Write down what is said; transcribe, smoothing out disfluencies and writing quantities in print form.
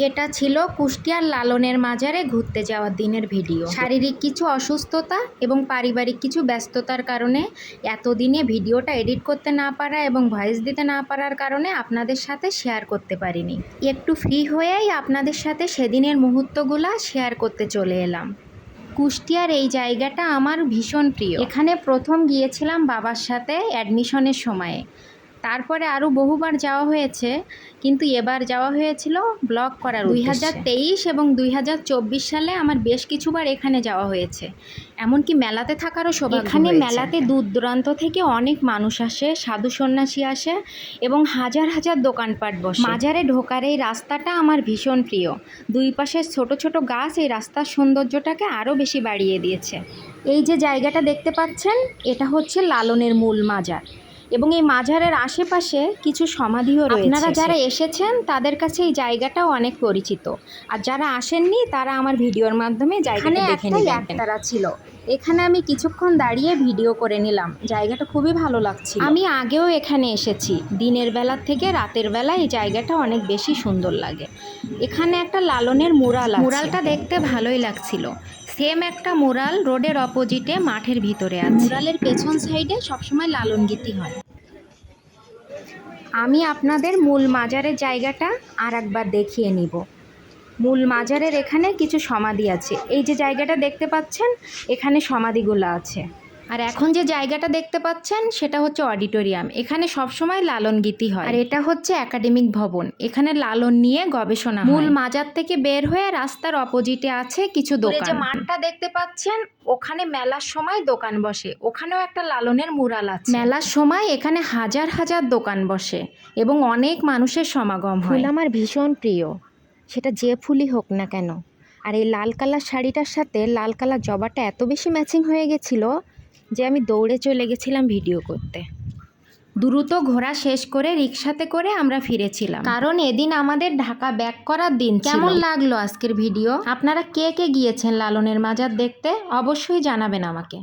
এটা ছিল কুষ্টিয়ার লালনের মাজারে ঘুরতে যাওয়ার দিনের ভিডিও। শারীরিক কিছু অসুস্থতা এবং পারিবারিক কিছু ব্যস্ততার কারণে এতদিনে ভিডিওটা এডিট করতে না পারা এবং ভয়েস দিতে না পারার কারণে আপনাদের সাথে শেয়ার করতে পারিনি। একটু ফ্রি হয়েই আপনাদের সাথে সেদিনের মুহূর্তগুলো শেয়ার করতে চলে এলাম। কুষ্টিয়ার এই জায়গাটা আমার ভীষণ প্রিয়। এখানে প্রথম গিয়েছিলাম বাবার সাথে অ্যাডমিশনের সময়ে, তারপরে আরও বহুবার যাওয়া হয়েছে, কিন্তু এবার যাওয়া হয়েছিল ব্লগ করার 2023 এবং 2024 সালে আমার বেশ কিছুবার এখানে যাওয়া হয়েছে, এমনকি মেলাতে থাকারও সৌভাগ্য হয়েছে। এখানে মেলাতে দূর দূরান্ত থেকে অনেক মানুষ আসে, সাধু সন্ন্যাসী আসে এবং হাজার হাজার দোকানপাট বসে। মাজারে ঢোকার এই রাস্তাটা আমার ভীষণ প্রিয়। দুই পাশের ছোট ছোট গাছ এই রাস্তার সৌন্দর্যটাকে আরও বেশি বাড়িয়ে দিয়েছে। এই যে জায়গাটা দেখতে পাচ্ছেন, এটা হচ্ছে লালনের মূল মাজার এবং এই মাজারের আশেপাশে কিছু সমাধিও রয়েছে। আপনারা যারা এসেছেন তাদের কাছে এই জায়গাটাও অনেক পরিচিত, আর যারা আসেননি তারা আমার ভিডিওর মাধ্যমে জায়গাটা দেখে নিলেন। একতারা ছিল, এখানে আমি কিছুক্ষণ দাঁড়িয়ে ভিডিও করে নিলাম। জায়গাটা খুবই ভালো লাগছিল। আমি আগেও এখানে এসেছি, দিনের বেলার থেকে রাতের বেলা এই জায়গাটা অনেক বেশি সুন্দর লাগে। এখানে একটা লালনের মুরাল আছে, মুরালটা দেখতে ভালোই লাগছিল। সেম একটা মুরাল রোডের অপোজিটে মাঠের ভিতরে আছে। মুরালের পেছন সাইডে সবসময় লালন গীতি হয়। আমি আপনাদের মূল মাজারের জায়গাটা আর একবার দেখিয়ে নিব। মূল মাজারের এখানে কিছু সমাধি আছে। এই যে জায়গাটা দেখতে পাচ্ছেন, এখানে সমাধিগুলো আছে। আর এখন যে জায়গাটা দেখতে পাচ্ছেন সেটা হচ্ছে অডিটোরিয়াম। এখানে সবসময় লালন গীতি হয়। আর এটা হচ্ছে একাডেমিক ভবন, এখানে লালন নিয়ে গবেষণা হয়। মূল মাজার থেকে বের হয়ে রাস্তার অপোজিটে আছে কিছু দোকান। যে মাঠটা দেখতে পাচ্ছেন, ওখানে মেলার সময় দোকান বসে, ওখানেও একটা লালনের মুরাল আছে। মেলার সময় এখানে হাজার হাজার দোকান বসে এবং অনেক মানুষের সমাগম হয়। ফুল আমার ভীষণ প্রিয়, সেটা যে ফুলই হোক না কেন। আর এই লাল কালার শাড়িটার সাথে লাল কালার জবাটা এত বেশি ম্যাচিং হয়ে গেছিল যে আমি দৌড়ে চলে গেছিলাম ভিডিও করতে। দ্রুত ঘোরা শেষ করে রিক্সাতে করে আমরা ফিরেছিলাম, কারণ এদিন আমাদের ঢাকা ব্যাক করার দিন। কেমন লাগলো আজকের ভিডিও? আপনারা কে কে গিয়েছেন লালনের মাজার দেখতে? অবশ্যই জানাবেন আমাকে।